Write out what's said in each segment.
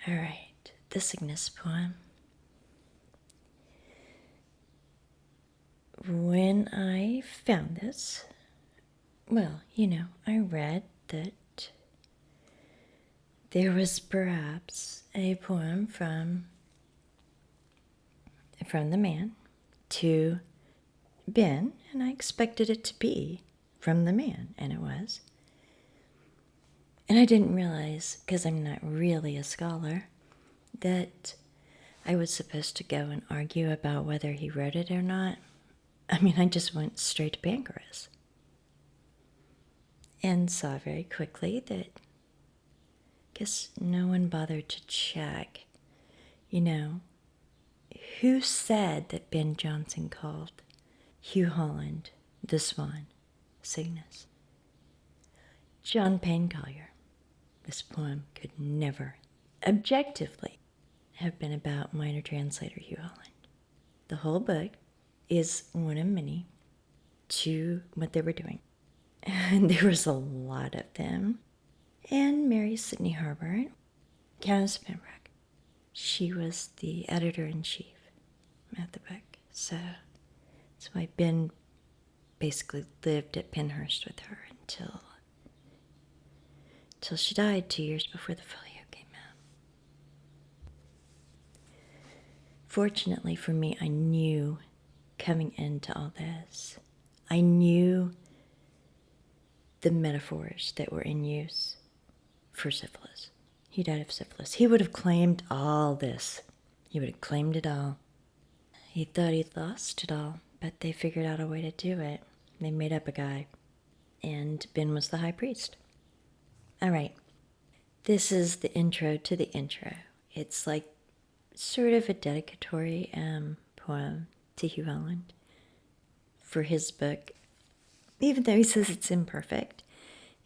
All right, the Cygnus poem. When I found this, well, I read that there was perhaps a poem from the man to Ben, and I expected it to be from the man, and it was. And I didn't realize, because I'm not really a scholar, that I was supposed to go and argue about whether he wrote it or not. I mean, I just went straight to Pancras and saw very quickly that I guess no one bothered to check, who said that Ben Jonson called Hugh Holland the Swan Cygnus? John Payne Collier. This poem could never, objectively, have been about minor translator Hugh Holland. The whole book is one of many to what they were doing. And there was a lot of them. And Mary Sidney Harbour, Countess Pembroke, she was the editor-in-chief of the book. So that's why Ben basically lived at Penhurst with her until she died 2 years before the folio came out. Fortunately for me, I knew coming into all this, I knew the metaphors that were in use for syphilis. He died of syphilis. He would have claimed all this. He would have claimed it all. He thought he'd lost it all, but they figured out a way to do it. They made up a guy, and Ben was the high priest. All right, this is the intro to the intro. It's like sort of a dedicatory poem to Hugh Holland for his book. Even though he says it's imperfect,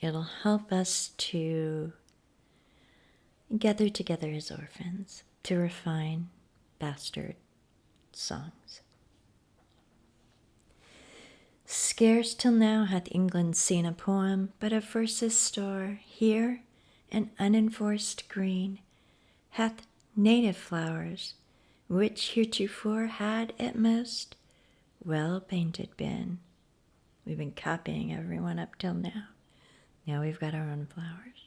it'll help us to gather together as orphans, to refine bastard songs. Scarce till now hath England seen a poem, but of verses store. Here, an unenforced green hath native flowers, which heretofore had at most well painted been. We've been copying everyone up till now. Now we've got our own flowers.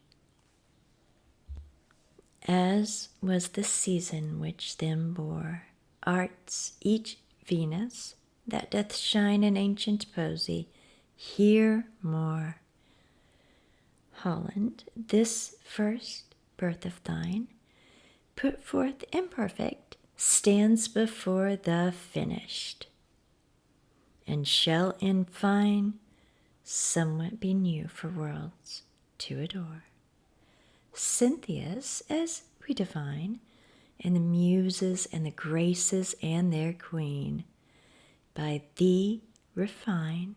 As was the season which them bore, arts each Venus, that doth shine in ancient posy, here more. Holland, this first birth of thine, put forth imperfect, stands before the finished, and shall in fine somewhat be new for worlds to adore. Cynthia's, as we divine, and the Muses and the Graces and their queen, by thee refine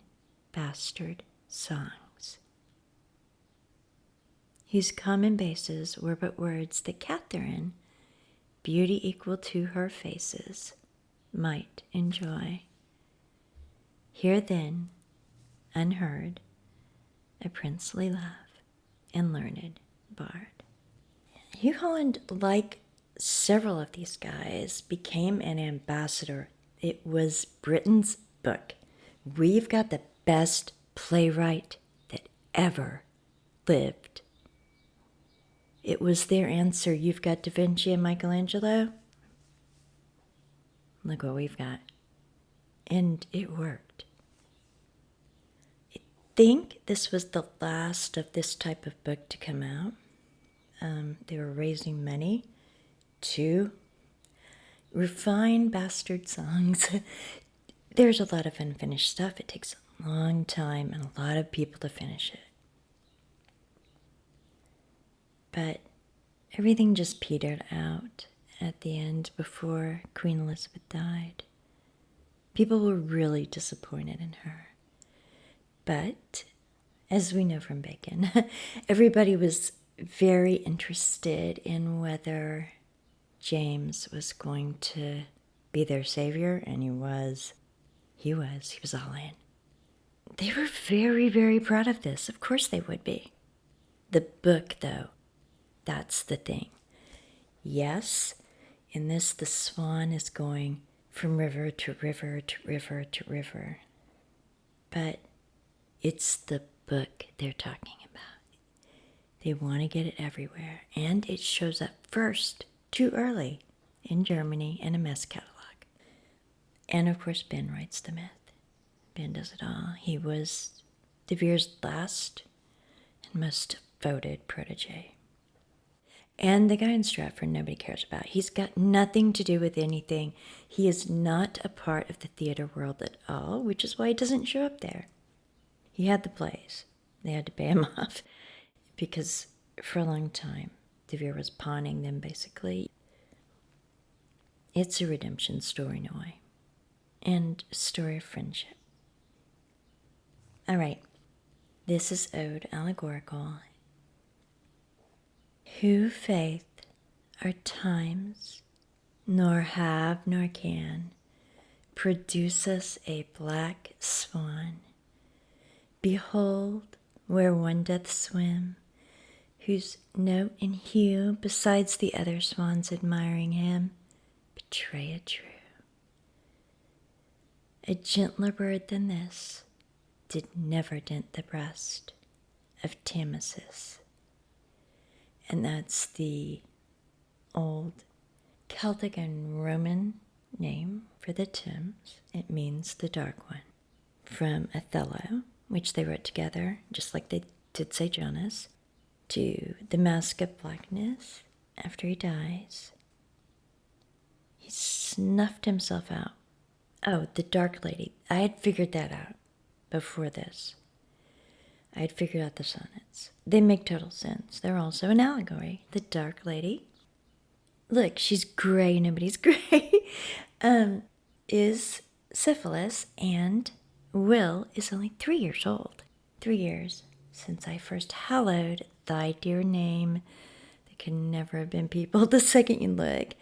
bastard songs, whose common bases were but words that Catherine, beauty equal to her faces, might enjoy. Hear then, unheard, a princely love and learned bard. Hugh Holland, like several of these guys, became an ambassador. It was Britain's book. We've got the best playwright that ever lived. It was their answer. You've got Da Vinci and Michelangelo. Look what we've got. And it worked. I think this was the last of this type of book to come out. They were raising money to refine bastard songs. There's a lot of unfinished stuff. It takes a long time and a lot of people to finish it. But everything just petered out at the end before Queen Elizabeth died. People were really disappointed in her. But, as we know from Bacon, everybody was very interested in whether James was going to be their savior, and he was. He was all in. They were very, very proud of this. Of course they would be. The book, though, that's the thing. Yes, in this the swan is going from river to river to river to river. But it's the book they're talking about. They want to get it everywhere. And it shows up first, too early, in Germany in a mess catalog. And of course, Ben writes the myth. Ben does it all. He was De Vere's last and most voted protégé. And the guy in Stratford nobody cares about. He's got nothing to do with anything. He is not a part of the theater world at all, which is why he doesn't show up there. He had the plays. They had to pay him off because for a long time, De Vere was pawning them, basically. It's a redemption story in a way, and a story of friendship. All right, this is Ode Allegorical. Who faith are times, nor have nor can, produce us a black swan. Behold, where one doth swim, whose note and hue, besides the other swans admiring him, betray it true. A gentler bird than this did never dent the breast of Tamasis. And that's the old Celtic and Roman name for the Thames. It means the dark one. From Othello, which they wrote together, just like they did Sejanus, to the Mask of Blackness after he dies. He snuffed himself out. Oh, the Dark Lady. I had figured that out before this. I had figured out the sonnets. They make total sense. They're also an allegory. The Dark Lady. Look, she's gray. Nobody's gray. Is syphilis, and Will is only 3 years old. 3 years since I first hallowed thy dear name. There can never have been people the second you look.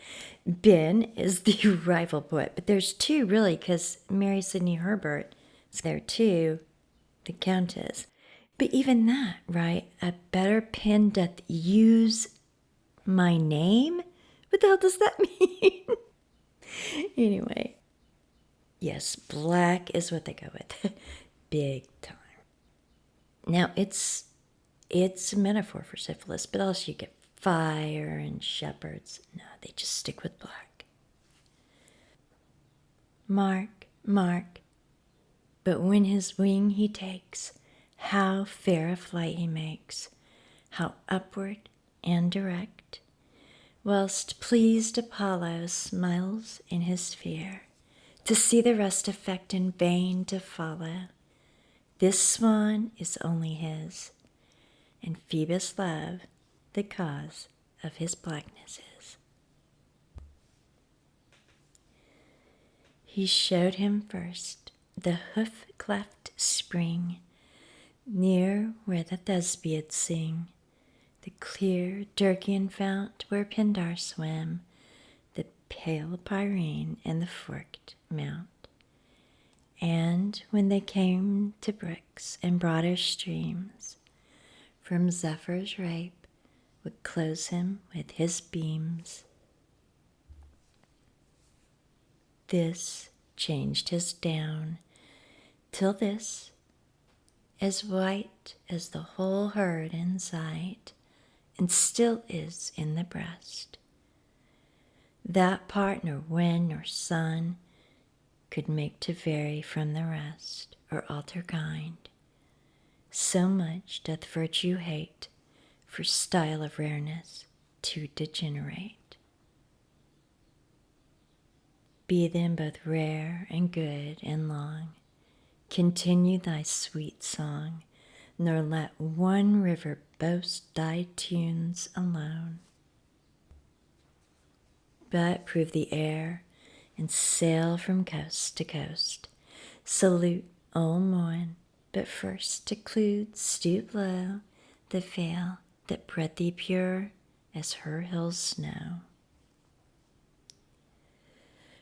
Ben is the rival poet, but there's two really, because Mary Sidney Herbert is there too, the Countess. But even that, right? A better pen doth use my name? What the hell does that mean? Anyway, yes, black is what they go with. Big time. Now, it's a metaphor for syphilis, but also you get fire and shepherds. No, they just stick with black. Mark, mark, but when his wing he takes, how fair a flight he makes, how upward and direct, whilst pleased Apollo smiles in his sphere, to see the rest effect in vain to follow. This swan is only his, and Phoebus' love the cause of his blackness is. He showed him first the hoof-cleft spring, near where the Thespiads sing, the clear Dircean fount where Pindar swim, the pale Pyrene and the forked mount. And when they came to brooks and broader streams, from Zephyr's rape would close him with his beams. This changed his down, till this, as white as the whole herd in sight, and still is in the breast. That part nor wind nor sun could make to vary from the rest, or alter kind. So much doth virtue hate, for style of rareness to degenerate. Be then both rare and good and long, continue thy sweet song, nor let one river boast thy tunes alone. But prove the air, and sail from coast to coast. Salute old Moen, but first to Clewed stoop low, the vale that bred thee pure as her hills snow.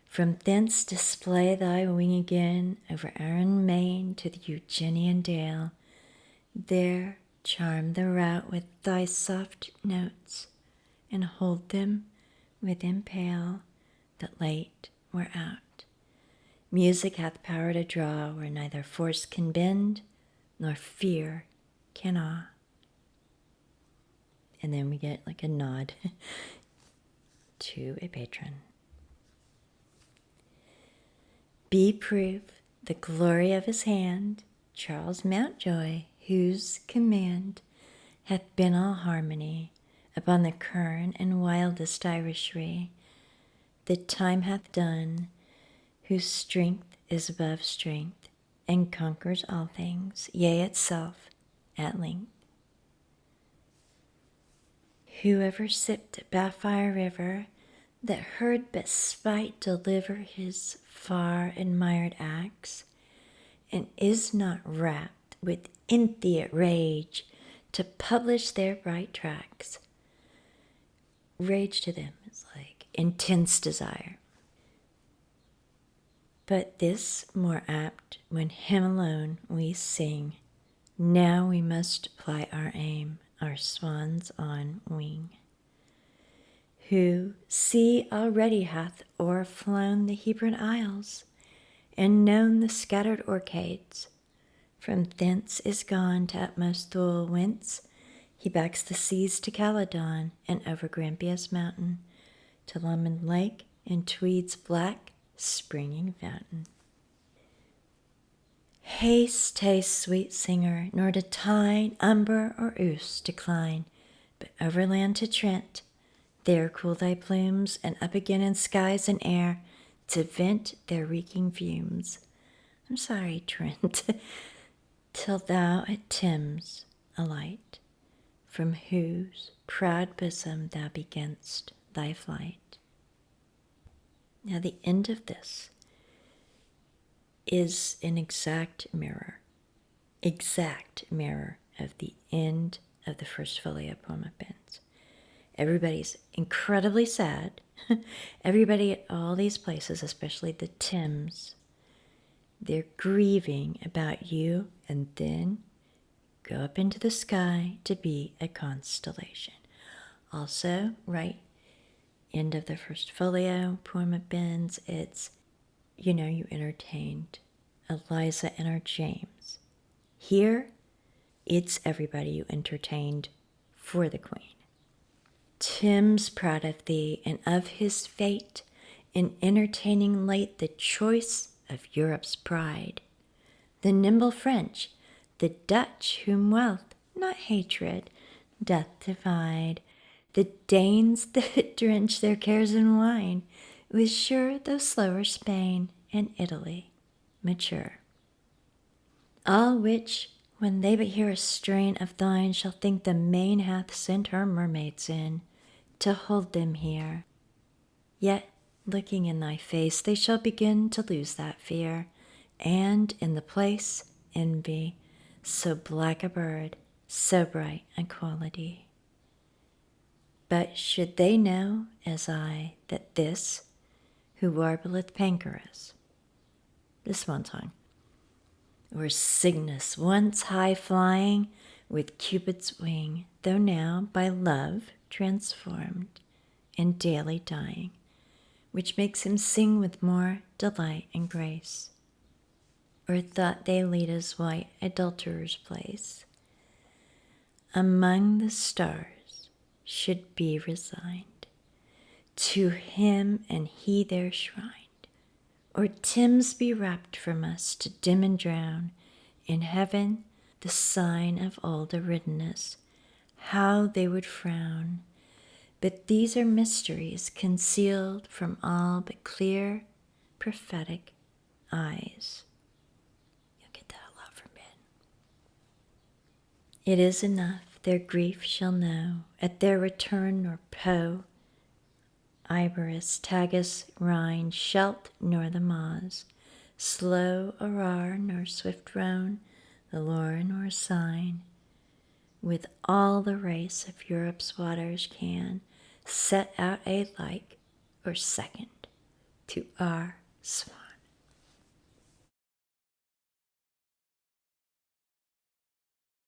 From thence display thy wing again over Arun main to the Eugenian dale. There charm the rout with thy soft notes, and hold them within pale that late were out. Music hath power to draw where neither force can bend, nor fear can awe. And then we get like a nod to a patron. Be proof the glory of his hand, Charles Mountjoy, whose command hath been all harmony upon the kern and wildest Irishry, that time hath done, whose strength is above strength, and conquers all things, yea, itself, at length. Whoever sipped at Baffire River, that heard but spite deliver his far admired acts, and is not rapt with infiat rage to publish their bright tracts. Rage to them is like intense desire. But this more apt when him alone we sing. Now we must ply our aim, our swans on wing. Who, see, already hath o'erflown the Hebron Isles, and known the scattered orcades. From thence is gone to utmost Thule, whence he backs the seas to Caledon, and over Grampius mountain, to Lomond lake, and Tweed's black springing fountain. Haste, haste, sweet singer, nor to Tyne, Humber, or Ouse decline, but overland to Trent. There cool thy plumes, and up again in skies and air, to vent their reeking fumes. I'm sorry, Trent, till thou at Thames alight, from whose proud bosom thou beginst thy flight. Now the end of this is an exact mirror of the end of the First Folio poem of Ben's. Everybody's incredibly sad. Everybody at all these places, especially the Thames, they're grieving about you, and then go up into the sky to be a constellation. Also, right, end of the First Folio poem of Ben's, it's, you entertained Eliza and our James. Here, it's everybody you entertained for the Queen. Tim's proud of thee and of his fate, in entertaining late the choice of Europe's pride. The nimble French, the Dutch, whom wealth, not hatred, doth divide. The Danes that drench their cares in wine, with sure though slower Spain and Italy mature. All which, when they but hear a strain of thine, shall think the main hath sent her mermaids in, to hold them here. Yet, looking in thy face, they shall begin to lose that fear, and in the place envy so black a bird, so bright a quality. But should they know, as I, that this, who warbleth Pancharis, the swan song, or Cygnus, once high flying with Cupid's wing, though now by love transformed and daily dying, which makes him sing with more delight and grace, or thought they Leda's white adulterer's place among the stars should be resigned to him, and he there shrined, or Thames be rapt from us to dim and drown in heaven the sign of old Eridanus, how they would frown. But these are mysteries concealed from all but clear prophetic eyes. You'll get that a lot from Ben. It is enough their grief shall know at their return, nor Po, Iberus, Tagus, Rhine, Scheldt, nor the Maas, slow Arar, nor swift Rhone, the Loire, nor Seine, with all the race of Europe's waters can set out a like or second to our swine.